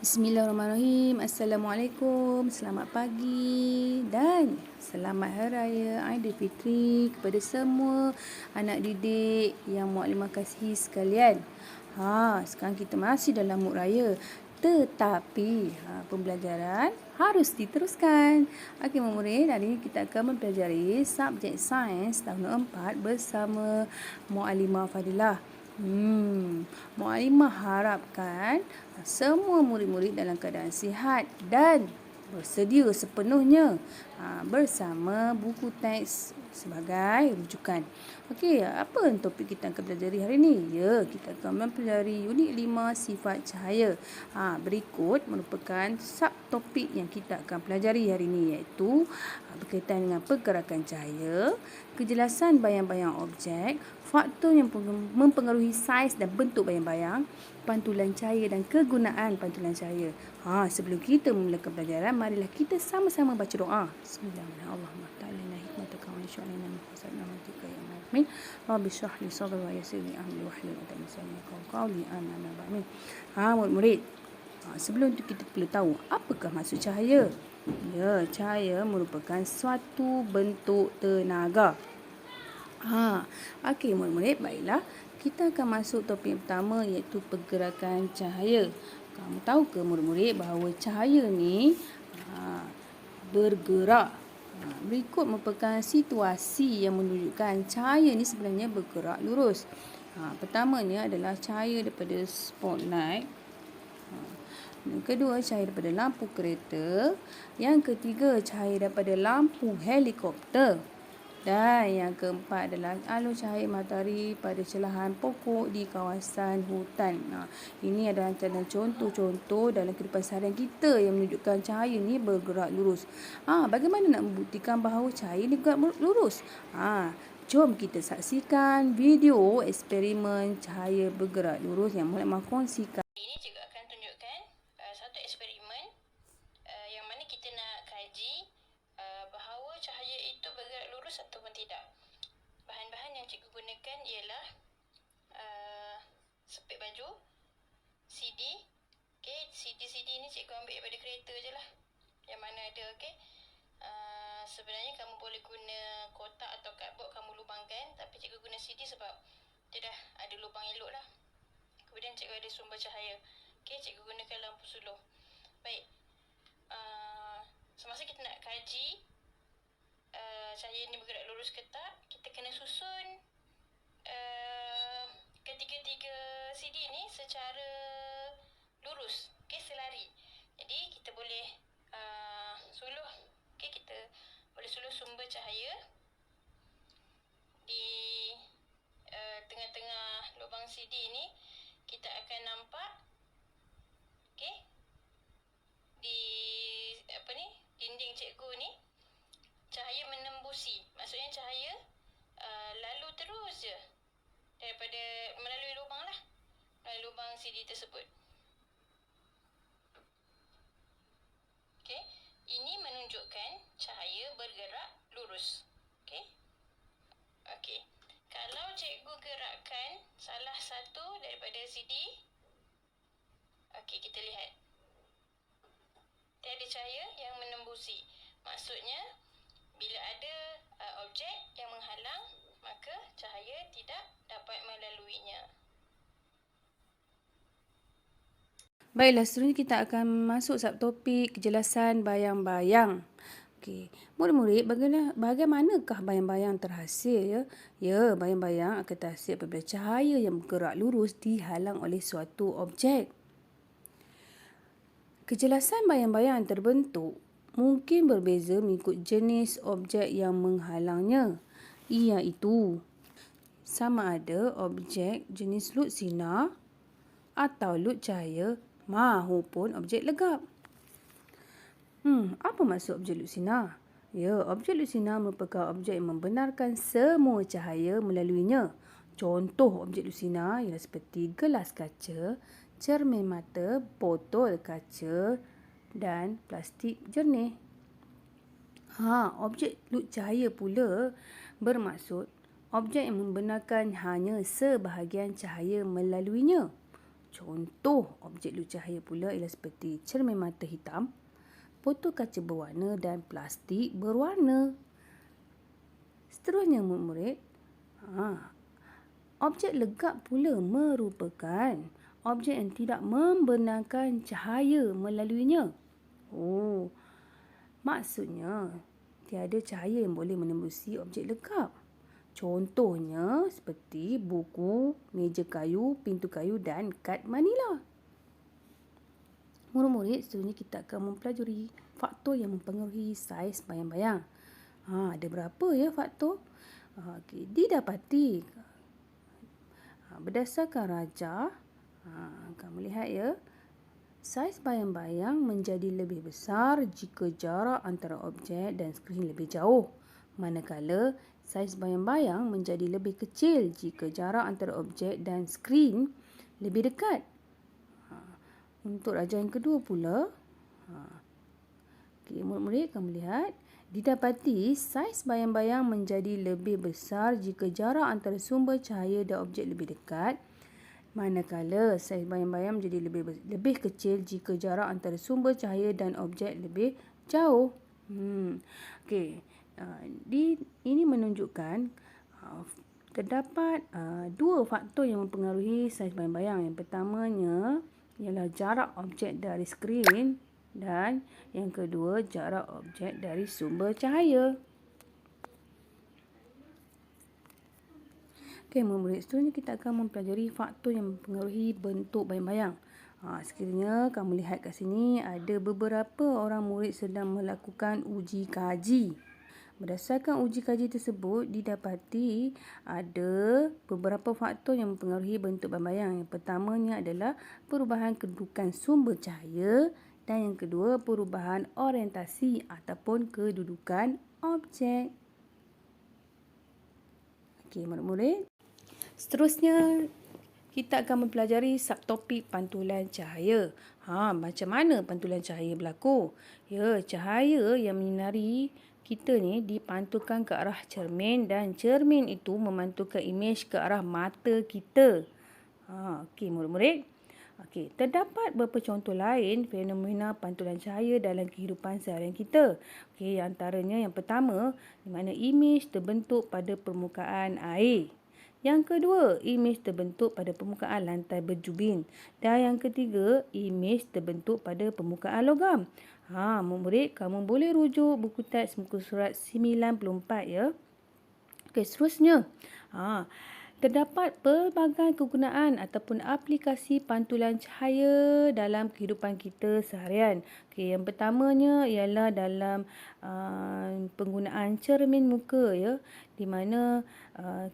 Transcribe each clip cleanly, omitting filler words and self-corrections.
Bismillahirrahmanirrahim. Assalamualaikum. Selamat pagi dan selamat Hari Raya Aidilfitri kepada semua anak didik yang muklimah kasihi sekalian. Sekarang kita masih dalam mood raya. Tetapi pembelajaran harus diteruskan. Okey, murid, hari ini kita akan mempelajari subjek sains tahun 4 bersama Muklimah Fadilah. Muklimah harapkan semua murid-murid dalam keadaan sihat dan bersedia sepenuhnya bersama buku teks sebagai rujukan. Okey, apa topik kita akan pelajari hari ini? Ya, kita akan mempelajari unit 5 sifat cahaya. Berikut merupakan subtopik yang kita akan pelajari hari ini, iaitu berkaitan dengan pergerakan cahaya, kejelasan bayang-bayang objek, faktor yang mempengaruhi saiz dan bentuk bayang-bayang, pantulan cahaya dan kegunaan pantulan cahaya. Sebelum kita memulakan pelajaran, marilah kita sama-sama baca doa. Bismillahirrahmanirrahim. Rabbi shrah li sadri wa yassir li amri wahlul 'uqdatam min lisani yafqahu qawli. Amin. Murid-murid, sebelum itu kita perlu tahu apakah maksud cahaya. Ya, cahaya merupakan suatu bentuk tenaga. Okey, murid-murid, baiklah. Kita akan masuk topik pertama, iaitu pergerakan cahaya. Kamu tahu ke murid-murid bahawa cahaya ni bergerak. Berikut merupakan situasi yang menunjukkan cahaya ni sebenarnya bergerak lurus. Pertamanya adalah cahaya daripada spotlight. Yang kedua, cahaya daripada lampu kereta. Yang ketiga, cahaya daripada lampu helikopter. Dan yang keempat adalah alur cahaya matahari pada celahan pokok di kawasan hutan. Ini adalah antara contoh-contoh dalam kehidupan seharian kita yang menunjukkan cahaya ni bergerak lurus. Bagaimana nak membuktikan bahawa cahaya ni bergerak lurus? Jom kita saksikan video eksperimen cahaya bergerak lurus yang Muklimah kongsikan. Ini juga akan tunjukkan satu eksperimen yang mana kita nak kaji bahawa cahaya itu bergerak lurus ataupun tidak. Bahan-bahan yang cikgu gunakan ialah sepit baju, CD. CD ni cikgu ambil daripada kereta je lah, yang mana ada. Sebenarnya kamu boleh guna kotak atau cardboard, kamu lubangkan, tapi cikgu guna CD sebab dia dah ada lubang elok lah. Kemudian cikgu ada sumber cahaya. Cikgu gunakan lampu suluh. Baik. Semasa kita nak kaji cahaya ni bergerak lurus ke tak, kita kena susun ketiga-tiga CD ni secara lurus, selari. Jadi kita boleh suluh, kita boleh suluh sumber cahaya di tengah-tengah lubang CD ni. Kita akan nampak di dinding cikgu ni cahaya menembusi. Maksudnya cahaya lalu terus je daripada melalui lubang lah, melalui lubang CD tersebut. Ini menunjukkan cahaya bergerak lurus. Kalau cikgu gerakkan salah satu daripada CD, kita lihat tiada cahaya yang menembusi. Maksudnya bila ada objek yang menghalang, maka cahaya tidak dapat melaluinya. Baiklah, seterusnya kita akan masuk subtopik kejelasan bayang-bayang. Murid-murid, bagaimanakah bayang-bayang terhasil? Ya, bayang-bayang akan terhasil apabila cahaya yang bergerak lurus dihalang oleh suatu objek. Kejelasan bayang-bayang yang terbentuk mungkin berbeza mengikut jenis objek yang menghalangnya, iaitu sama ada objek jenis lut sinar atau lut cahaya mahupun objek legap. Apa maksud objek lut sinar? Ya, objek lut sinar merupakan objek yang membenarkan semua cahaya melaluinya. Contoh objek lut sinar ialah seperti gelas kaca, cermin mata, botol kaca dan plastik jernih. Objek lut cahaya pula bermaksud objek yang membenarkan hanya sebahagian cahaya melaluinya. Contoh objek luru cahaya pula ialah seperti cermin mata hitam, botol kaca berwarna dan plastik berwarna. Seterusnya murid-murid, objek legap pula merupakan objek yang tidak membenarkan cahaya melaluinya. Maksudnya tiada cahaya yang boleh menembusi objek legap. Contohnya seperti buku, meja kayu, pintu kayu dan kad manila. Murid-murid, seterusnya kita akan mempelajari faktor yang mempengaruhi saiz bayang-bayang. Ada berapa ya faktor? Didapati berdasarkan rajah, kamu lihat ya, saiz bayang-bayang menjadi lebih besar jika jarak antara objek dan skrin lebih jauh. Manakala saiz bayang-bayang menjadi lebih kecil jika jarak antara objek dan skrin lebih dekat. Untuk rajah yang kedua pula, murid-murid kamu lihat, didapati saiz bayang-bayang menjadi lebih besar jika jarak antara sumber cahaya dan objek lebih dekat. Manakala saiz bayang-bayang menjadi lebih kecil jika jarak antara sumber cahaya dan objek lebih jauh. Ini menunjukkan terdapat dua faktor yang mempengaruhi saiz bayang-bayang. Yang pertamanya ialah jarak objek dari skrin dan yang kedua jarak objek dari sumber cahaya. Murid-murid, seterusnya kita akan mempelajari faktor yang mempengaruhi bentuk bayang-bayang. Sekiranya kamu lihat kat sini, ada beberapa orang murid sedang melakukan uji kaji. Berdasarkan uji kaji tersebut, didapati ada beberapa faktor yang mempengaruhi bentuk bayang-bayang. Yang pertamanya adalah perubahan kedudukan sumber cahaya dan yang kedua perubahan orientasi ataupun kedudukan objek. Murid-murid, seterusnya kita akan mempelajari subtopik pantulan cahaya. Macam mana pantulan cahaya berlaku? Cahaya yang menyinari kita ni dipantulkan ke arah cermin dan cermin itu memantulkan imej ke arah mata kita. Murid-murid. Terdapat beberapa contoh lain fenomena pantulan cahaya dalam kehidupan seharian kita. Antaranya yang pertama, di mana imej terbentuk pada permukaan air. Yang kedua, imej terbentuk pada permukaan lantai berjubin. Dan yang ketiga, imej terbentuk pada permukaan logam. Murid, kamu boleh rujuk buku teks muka surat 94 ya. Seterusnya. Terdapat pelbagai kegunaan ataupun aplikasi pantulan cahaya dalam kehidupan kita seharian. Yang pertamanya ialah dalam penggunaan cermin muka ya, di mana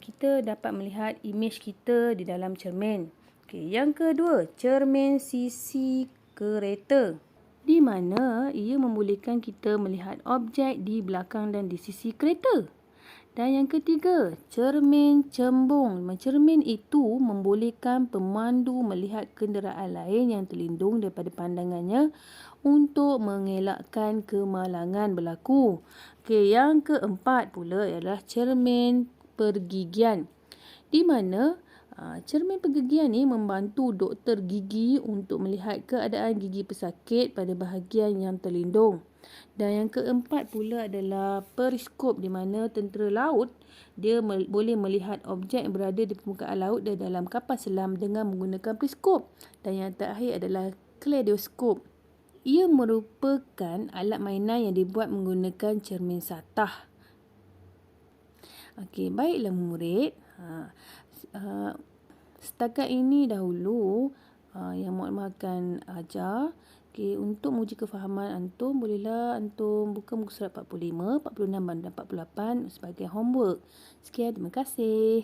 kita dapat melihat imej kita di dalam cermin. Yang kedua, cermin sisi kereta, di mana ia membolehkan kita melihat objek di belakang dan di sisi kereta. Dan yang ketiga, cermin cembung. Cermin itu membolehkan pemandu melihat kenderaan lain yang terlindung daripada pandangannya untuk mengelakkan kemalangan berlaku. Yang keempat pula ialah cermin pergigian, di mana cermin pergigian ni membantu doktor gigi untuk melihat keadaan gigi pesakit pada bahagian yang terlindung. Dan yang keempat pula adalah periskop, di mana tentera laut dia boleh melihat objek yang berada di permukaan laut dan dalam kapal selam dengan menggunakan periskop. Dan yang terakhir adalah kaleidoskop. Ia merupakan alat mainan yang dibuat menggunakan cermin satah. Baiklah murid. Setakat ini dahulu yang Mak akan ajar. Untuk menguji kefahaman antum, bolehlah antum buka muka surat 45, 46 dan 48 sebagai homework. Sekian, terima kasih.